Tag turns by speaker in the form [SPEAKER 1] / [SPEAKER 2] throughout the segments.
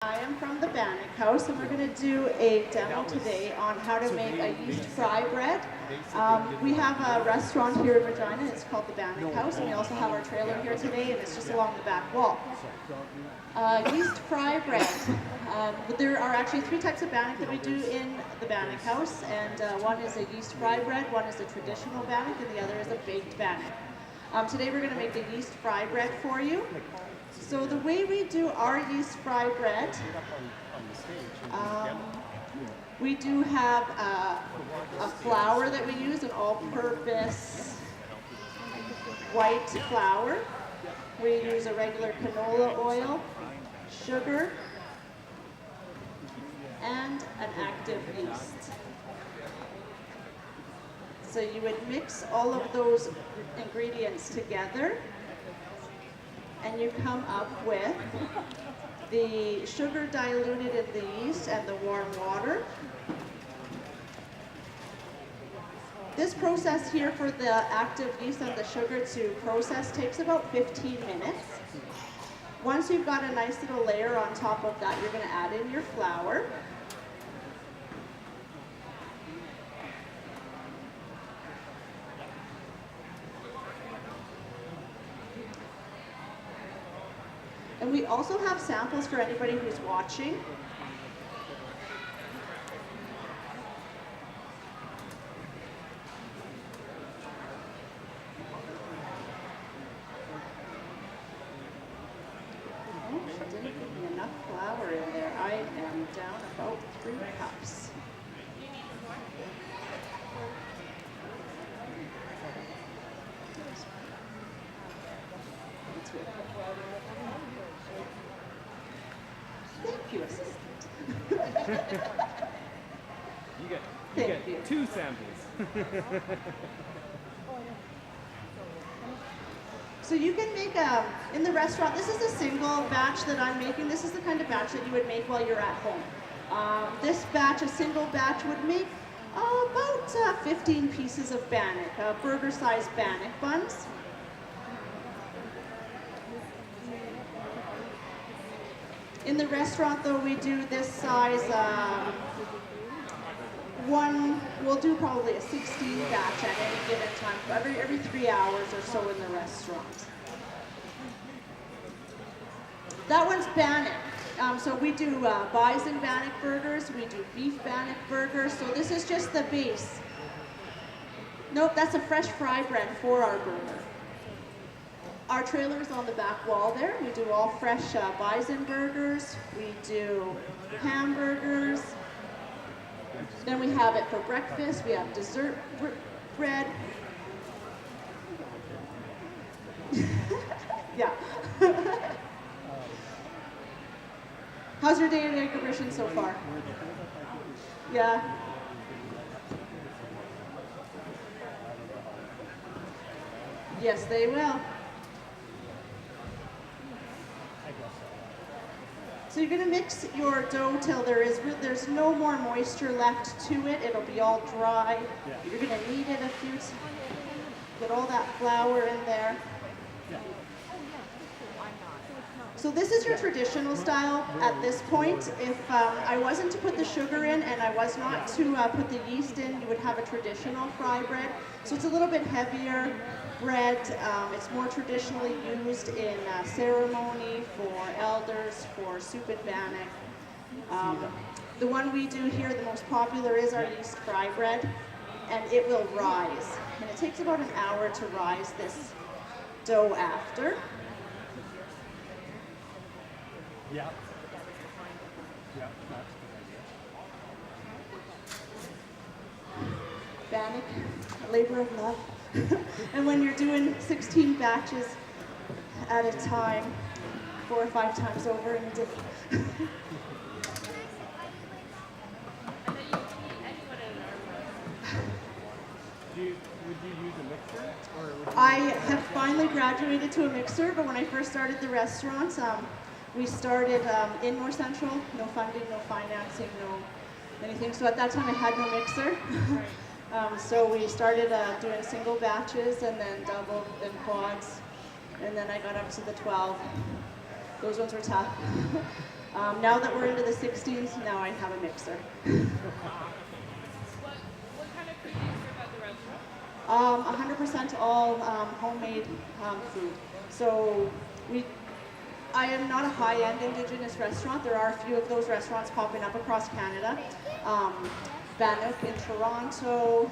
[SPEAKER 1] I am from the Bannock house, and we're going to do a demo today on how to make a yeast fry bread. We have a restaurant here in Regina, it's called the Bannock house, and we also have our trailer here today, and it's just along the back wall. Yeast fry bread. There are actually three types of Bannock that we do in the Bannock house, and one is a yeast fry bread, one is a traditional Bannock, and the other is a baked Bannock. Today we're going to make the yeast fry bread for you. So the way we do our yeast fry bread, we do have a flour that we use, an all-purpose white flour. We use a regular canola oil, sugar, and an active yeast. So you would mix all of those ingredients together, and you come up with the sugar diluted in the yeast and the warm water. This process here for the active yeast and the sugar to process takes about 15 minutes. Once you've got a nice little layer on top of that, you're going to add in your flour. And we also have samples for anybody who's watching. Oh, she didn't give me enough flour in there. I am down about 3 cups. Thank you, assistant.
[SPEAKER 2] you get 2 samples.
[SPEAKER 1] So you can make in the restaurant, this is a single batch that I'm making. This is the kind of batch that you would make while you're at home. This batch, a single batch, would make about 15 pieces of Bannock, burger-sized Bannock buns. In the restaurant, though, we do this size, we'll do probably a 16 batch at any given time, every 3 hours or so in the restaurant. That one's Bannock. So we do bison Bannock burgers, we do beef Bannock burgers, so this is just the base. Nope, that's a fresh fry bread for our burger. Our trailer is on the back wall there. We do all fresh bison burgers. We do hamburgers. Then we have it for breakfast. We have dessert bread. Yeah. How's your day in exhibition so far? Yeah. Yes, they will. So you're going to mix your dough till there's no more moisture left to it. It'll be all dry. You're going to knead it a few times. Get all that flour in there. So this is your traditional style at this point. If I wasn't to put the sugar in and I was not to put the yeast in, you would have a traditional fry bread. So it's a little bit heavier bread. It's more traditionally used in ceremony, for elders, for soup and Bannock. The one we do here, the most popular, is our yeast fry bread, and it will rise. And it takes about an hour to rise this dough after.
[SPEAKER 2] Yeah.
[SPEAKER 1] Bannock, labor of love. And when you're doing 16 batches at a time, 4 or 5 times over in a day.
[SPEAKER 2] Would you use a mixer?
[SPEAKER 1] I have finally graduated to a mixer, but when I first started the restaurant, we started in North Central, no funding, no financing, no anything. So at that time I had no mixer. So we started doing single batches and then double, then quads, and then I got up to the 12. Those ones were tough. Now that we're into the 60s, now I have a mixer.
[SPEAKER 3] What kind of food do you serve at the restaurant?
[SPEAKER 1] 100% all homemade food. So I am not a high-end Indigenous restaurant. There are a few of those restaurants popping up across Canada. Bannock in Toronto,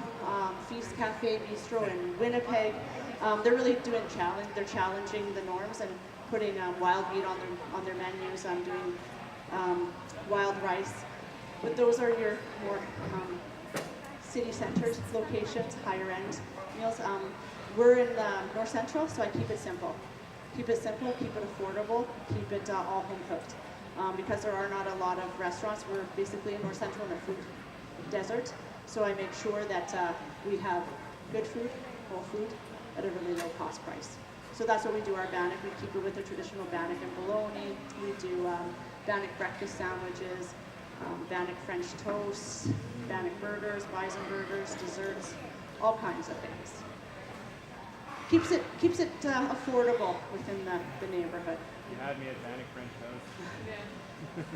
[SPEAKER 1] Feast Cafe Bistro in Winnipeg. They're really they're challenging the norms and putting wild meat on their menus. I'm doing wild rice. But those are your more city-centered locations, higher-end meals. We're in North Central, so I keep it simple. Keep it simple, keep it affordable, keep it all home cooked. Because there are not a lot of restaurants, we're basically in North Central in a food desert. So I make sure that we have good food, whole food, at a really low cost price. So that's what we do our Bannock. We keep it with the traditional Bannock and bologna. We do Bannock breakfast sandwiches, Bannock French toast, Bannock burgers, bison burgers, desserts, all kinds of things. Keeps it affordable within the neighborhood.
[SPEAKER 2] You had me at Bannock French toast.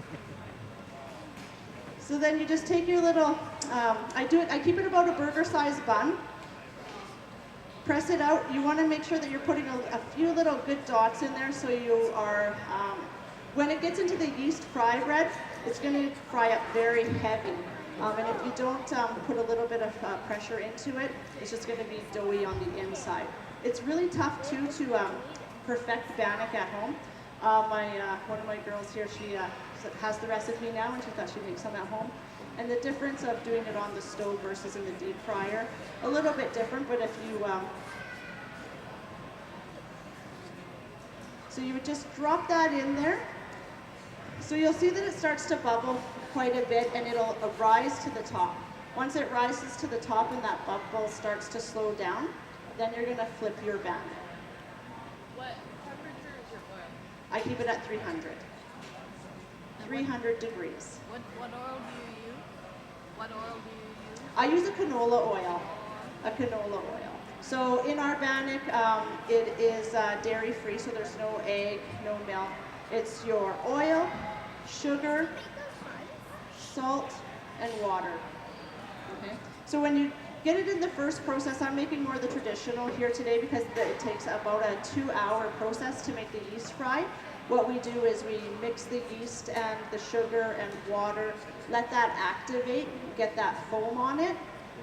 [SPEAKER 1] So then you just take your little, I keep it about a burger-sized bun. Press it out. You want to make sure that you're putting a few little good dots in there so you are, when it gets into the yeast fry bread, it's going to fry up very heavy. And if you don't put a little bit of pressure into it, it's just going to be doughy on the inside. It's really tough too to perfect Bannock at home. One of my girls here, she has the recipe now, and she thought she'd make some at home. And the difference of doing it on the stove versus in the deep fryer, a little bit different, but if you, so you would just drop that in there. So you'll see that it starts to bubble quite a bit, and it'll rise to the top. Once it rises to the top and that bubble starts to slow down, then you're gonna flip your Bannock.
[SPEAKER 3] What temperature is your oil?
[SPEAKER 1] I keep it at 300. 300 degrees.
[SPEAKER 3] What oil do you use? What oil do you use?
[SPEAKER 1] I use a canola oil. So in our Bannock, it is dairy-free, so there's no egg, no milk. It's your oil, sugar, salt, and water. Okay. So when you get it in the first process, I'm making more of the traditional here today because it takes about a 2-hour process to make the yeast fry. What we do is we mix the yeast and the sugar and water, let that activate, get that foam on it.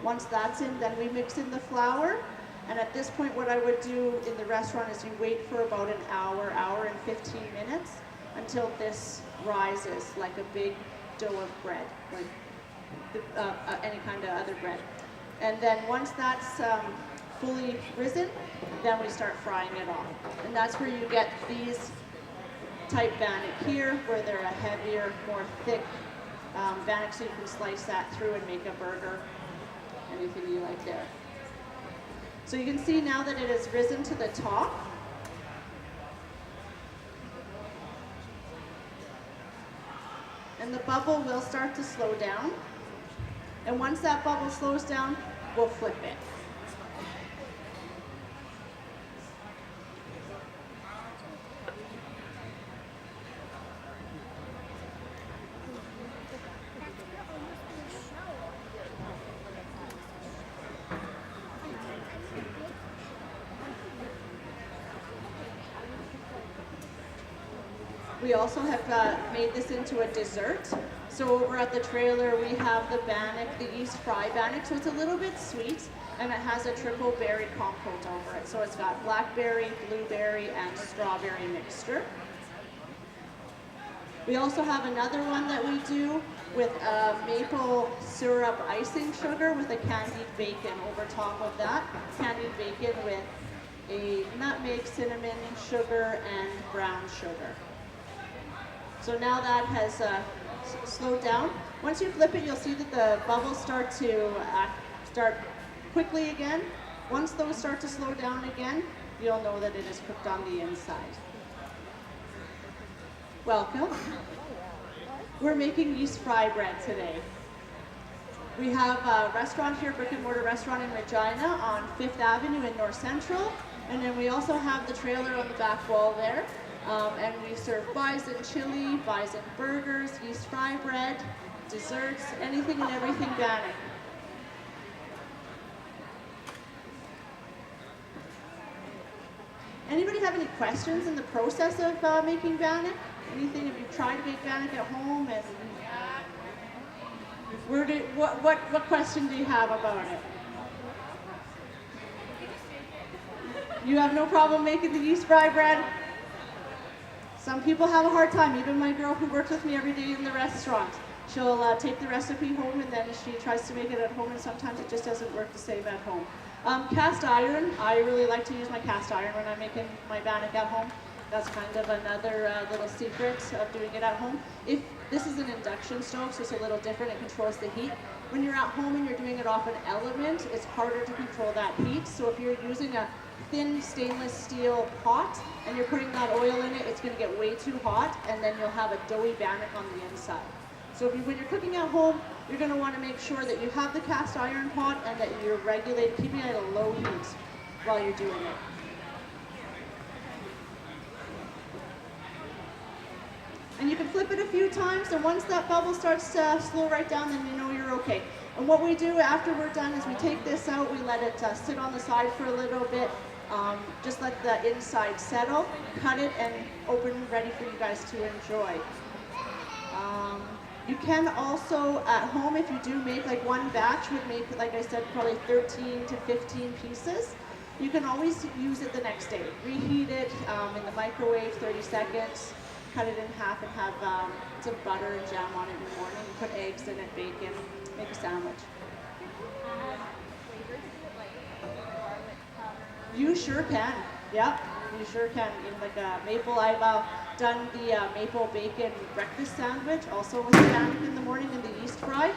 [SPEAKER 1] Once that's in, then we mix in the flour. And at this point, what I would do in the restaurant is you wait for about an hour and 15 minutes until this rises like a big dough of bread, like any kind of other bread. And then once that's fully risen, then we start frying it off. And that's where you get these type Bannock here, where they're a heavier, more thick Bannock, so you can slice that through and make a burger, anything you like there. So you can see now that it has risen to the top. And the bubble will start to slow down. And once that bubble slows down, we'll flip it. We also have made this into a dessert. So over at the trailer, we have the Bannock, the yeast fry Bannock. So it's a little bit sweet, and it has a triple berry compote over it. So it's got blackberry, blueberry, and strawberry mixture. We also have another one that we do with maple syrup icing sugar with a candied bacon over top of that. Candied bacon with a nutmeg, cinnamon, sugar, and brown sugar. So now that has slowed down. Once you flip it, you'll see that the bubbles start to start quickly again. Once those start to slow down again, you'll know that it is cooked on the inside. Welcome. We're making yeast fry bread today. We have a restaurant here, brick and mortar restaurant in Regina on 5th Avenue in North Central. And then we also have the trailer on the back wall there. And we serve bison chili, bison burgers, yeast fry bread, desserts, anything and everything Bannock. Anybody have any questions in the process of making Bannock? Anything, have you tried to make Bannock at home? And what question do you have about it? You have no problem making the yeast fry bread? Some people have a hard time. Even my girl who works with me every day in the restaurant. She'll take the recipe home and then she tries to make it at home, and sometimes it just doesn't work the same at home. Cast iron, I really like to use my cast iron when I'm making my Bannock at home. That's kind of another little secret of doing it at home. If this is an induction stove, so it's a little different, it controls the heat. When you're at home and you're doing it off an element, it's harder to control that heat. So if you're using a thin stainless steel pot and you're putting that oil in it, it's going to get way too hot, and then you'll have a doughy Bannock on the inside. So when you're cooking at home, you're going to want to make sure that you have the cast iron pot and that you're regulating, keeping it at a low heat while you're doing it. And you can flip it a few times, and once that bubble starts to slow right down, then you know you're okay. And what we do after we're done is we take this out, we let it sit on the side for a little bit, just let the inside settle, cut it, and open, ready for you guys to enjoy. You can also, at home, if you do make, like one batch would make, like I said, probably 13 to 15 pieces. You can always use it the next day. Reheat it in the microwave, 30 seconds, cut it in half and have some butter and jam on it in the morning. You put eggs in it, bacon, make a sandwich. You sure can, yep. You sure can. In like a maple, I've done the maple bacon breakfast sandwich, also with Bannock in the morning in the yeast fry.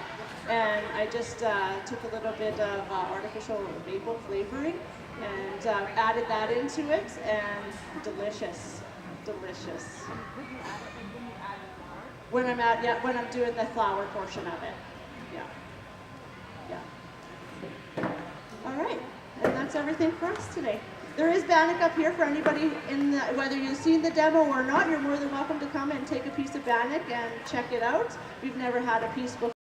[SPEAKER 1] And I just took a little bit of artificial maple flavoring and added that into it, and delicious, delicious. When I'm doing the flour portion of it, yeah. All right, and that's everything for us today. There is Bannock up here for anybody, whether you've seen the demo or not. You're more than welcome to come and take a piece of Bannock and check it out. We've never had a piece before.